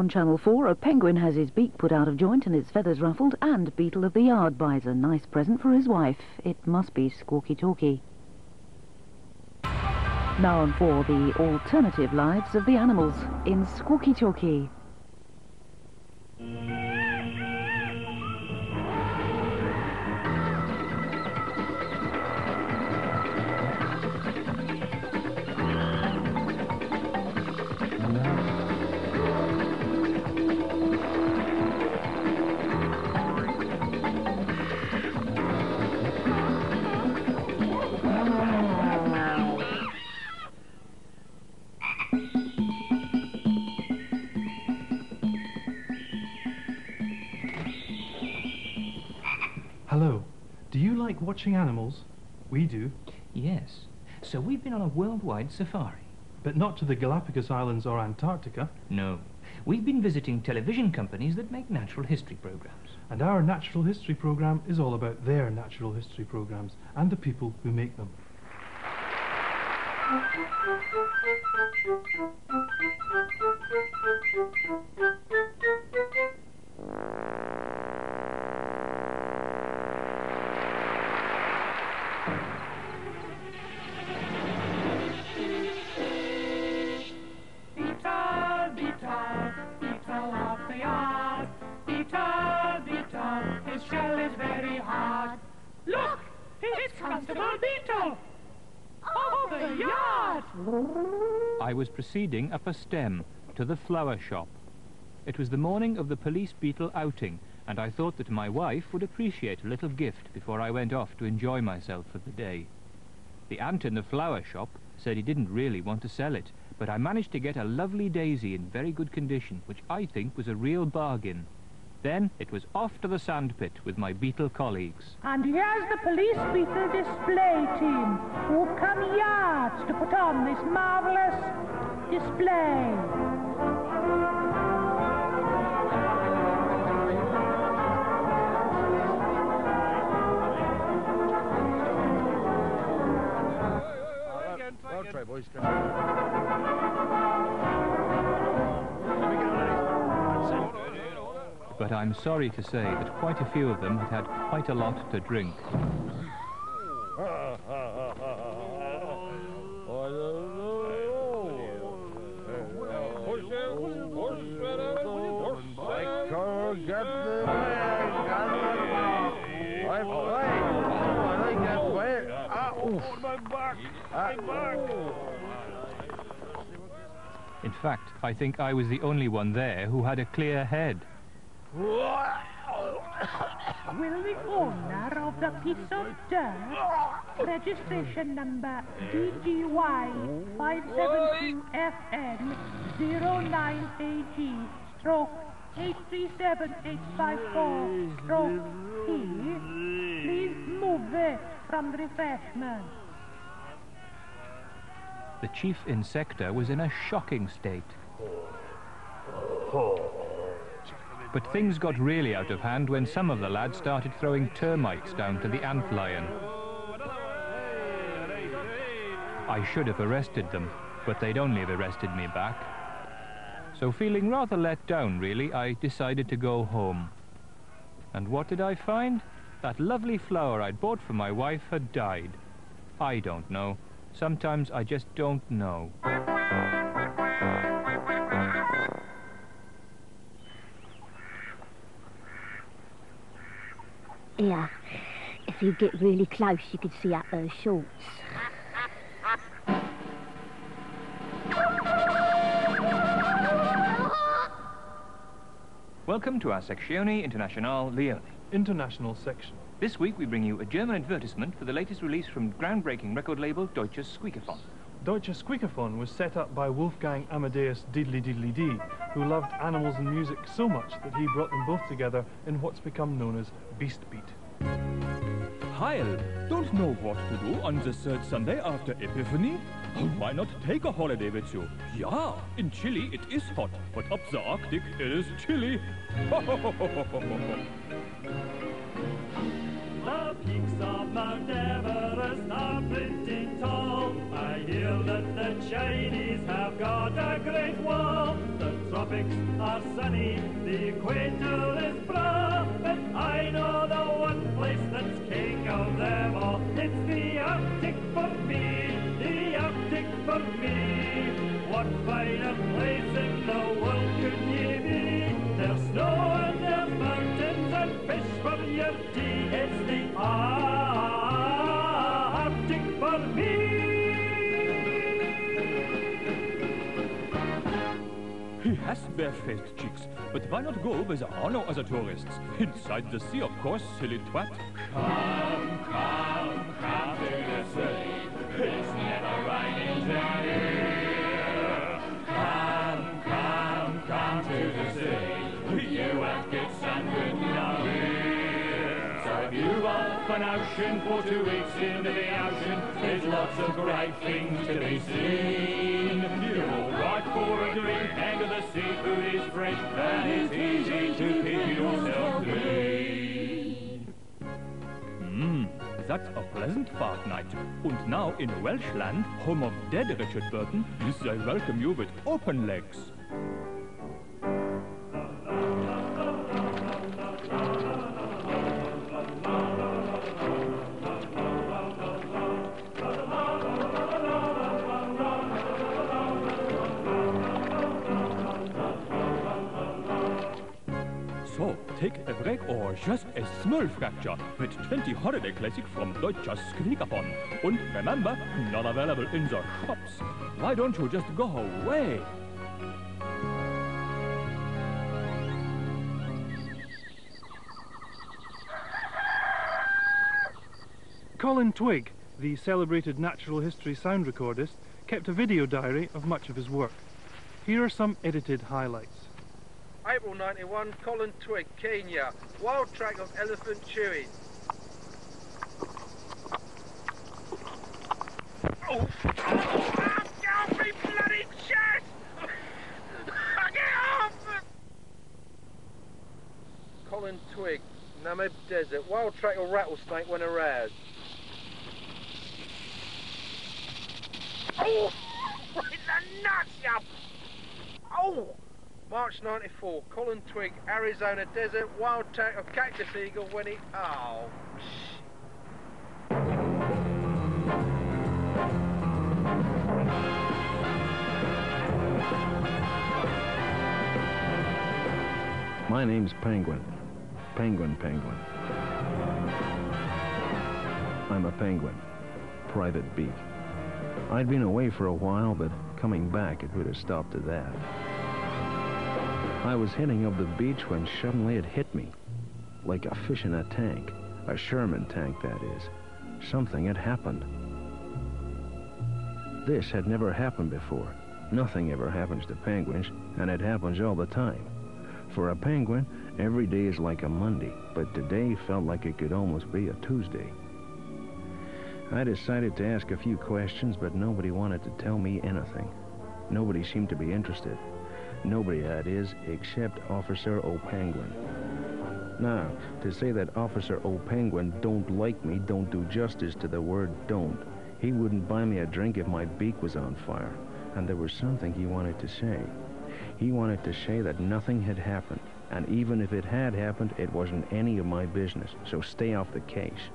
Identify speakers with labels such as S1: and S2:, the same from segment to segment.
S1: On Channel 4, a penguin has his beak put out of joint and its feathers ruffled, and Beetle of the Yard buys a nice present for his wife. It must be Squawkie Talkie. Now on for the alternative lives of the animals in Squawkie Talkie.
S2: Hello. Do you like watching animals? We do.
S3: Yes. So we've been on a worldwide safari.
S2: But not to the Galapagos Islands or Antarctica.
S3: No. We've been visiting television companies that make natural history programs.
S2: And our natural history program is all about their natural history programs and the people who make them.
S4: Beetle of the yard. Beetle, his shell is very hard. Look, it's Constable Beetle of the yard.
S3: I was proceeding up a stem to the flower shop. It was the morning of the police beetle outing, and I thought that my wife would appreciate a little gift before I went off to enjoy myself for the day. The ant in the flower shop said he didn't really want to sell it, but I managed to get a lovely daisy in very good condition, which I think was a real bargain. Then it was off to the sandpit with my beetle colleagues.
S4: And here's the police beetle display team, who've come yards to put on this marvellous display.
S5: I'll try, boys.
S3: But I'm sorry to say that quite a few of them had had quite a lot to drink. In fact, I think I was the only one there who had a clear head.
S4: Will the owner of the piece of dirt, registration number DGY 572FN 09AG stroke 837854 stroke P, please move it from the refreshment?
S3: The chief insector was in a shocking state. But things got really out of hand when some of the lads started throwing termites down to the antlion. I should have arrested them, but they'd only have arrested me back. So feeling rather let down, really, I decided to go home. And what did I find? That lovely flower I'd bought for my wife had died. I don't know. Sometimes I just don't know.
S6: Yeah, if you get really close, you can see up her shorts.
S3: Welcome to our Sezione Internationale Lione.
S2: International section.
S3: This week we bring you a German advertisement for the latest release from groundbreaking record label Deutsches Squeakathon.
S2: Deutsches Squeakathon was set up by Wolfgang Amadeus Diddley Diddley Dee, who loved animals and music so much that he brought them both together in what's become known as Beast Beat.
S7: Heil! Don't know what to do on the third Sunday after Epiphany? Why not take a holiday with you? Yeah, in Chile it is hot, but up the Arctic it is chilly.
S8: The peaks of Mount Everest are printing tall. I hear that the Chinese have got a great wall. The tropics are sunny, the equator is broad, but I know the one place that's king of them all. It's the Arctic for me, the Arctic for me. What finer place in the world could ye be? There's snow and there's mountains and fish for your tea. It's the Arctic for me.
S7: He has bare-faced cheeks, but why not go where there are no other tourists? Inside the sea, of course, silly twat.
S8: Come, come, come to the sea. It's never raining down here. Come, come, come to the sea. You won't get sunburned nowhere. So if you want an ocean for 2 weeks into the ocean, there's lots of great things to be seen. You're all right for a drink, and the seafood is fresh, and it's easy to keep yourself clean.
S7: That's a pleasant fortnight. And now in Welshland, home of dead Richard Burton, they welcome you with open legs. So, take a break or just a small fracture with 20 holiday classic from Deutscher Squeakerphone. And remember, not available in the shops. Why don't you just go away?
S2: Colin Twigg, the celebrated natural history sound recordist, kept a video diary of much of his work. Here are some edited highlights.
S5: April 91, Colin Twigg, Kenya. Wild track of elephant chewing. Oh! Get off me bloody chest! Get off! Colin Twigg, Namib Desert. Wild track of rattlesnake when aroused. Oh! Right in the nuts, you... Oh! March 94, Colin Twigg, Arizona Desert, wild track of cactus eagle when he... Oh,
S9: My name's Penguin. Penguin. I'm a penguin. Private beak. I'd been away for a while, but coming back it would have stopped at that. I was heading up the beach when suddenly it hit me. Like a fish in a tank. A Sherman tank, that is. Something had happened. This had never happened before. Nothing ever happens to penguins, and it happens all the time. For a penguin, every day is like a Monday, but today felt like it could almost be a Tuesday. I decided to ask a few questions, but nobody wanted to tell me anything. Nobody seemed to be interested. Nobody, that is, except Officer O'Penguin. Now, to say that Officer O'Penguin don't like me don't do justice to the word don't. He wouldn't buy me a drink if my beak was on fire. And there was something he wanted to say. He wanted to say that nothing had happened. And even if it had happened, it wasn't any of my business. So stay off the case.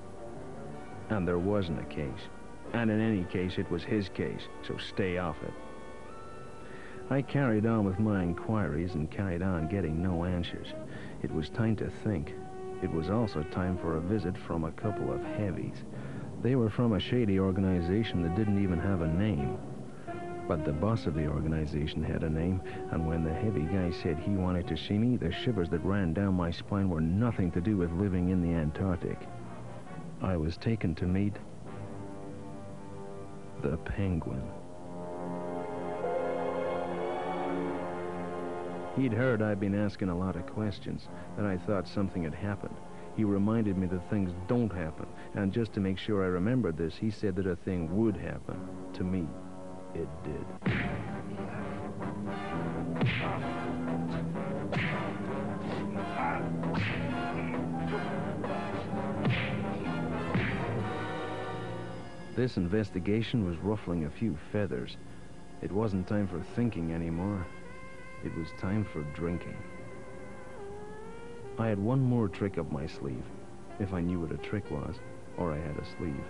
S9: And there wasn't a case. And in any case, it was his case. So stay off it. I carried on with my inquiries and carried on getting no answers. It was time to think. It was also time for a visit from a couple of heavies. They were from a shady organization that didn't even have a name. But the boss of the organization had a name, and when the heavy guy said he wanted to see me, the shivers that ran down my spine were nothing to do with living in the Antarctic. I was taken to meet the Penguin. He'd heard I'd been asking a lot of questions, that I thought something had happened. He reminded me that things don't happen, and just to make sure I remembered this, he said that a thing would happen. To me, it did. This investigation was ruffling a few feathers. It wasn't time for thinking anymore. It was time for drinking. I had one more trick up my sleeve, if I knew what a trick was, or I had a sleeve.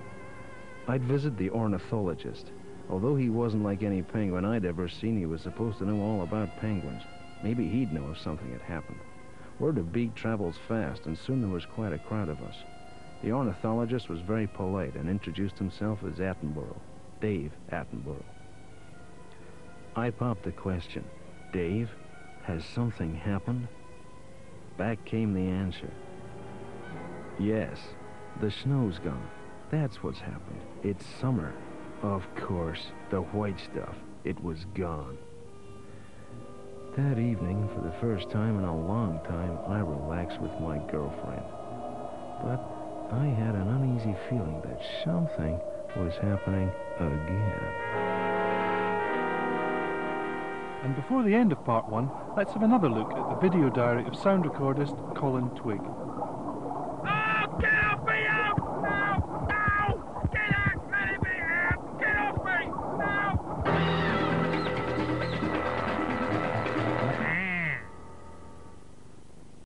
S9: I'd visit the ornithologist. Although he wasn't like any penguin I'd ever seen, he was supposed to know all about penguins. Maybe he'd know if something had happened. Word of beak travels fast, and soon there was quite a crowd of us. The ornithologist was very polite and introduced himself as Attenborough, Dave Attenborough. I popped the question, "Dave, has something happened?" Back came the answer. "Yes, the snow's gone. That's what's happened. It's summer." Of course, the white stuff. It was gone. That evening, for the first time in a long time, I relaxed with my girlfriend. But I had an uneasy feeling that something was happening again.
S2: And before the end of part 1, let's have another look at the video diary of sound recordist Colin Twigg.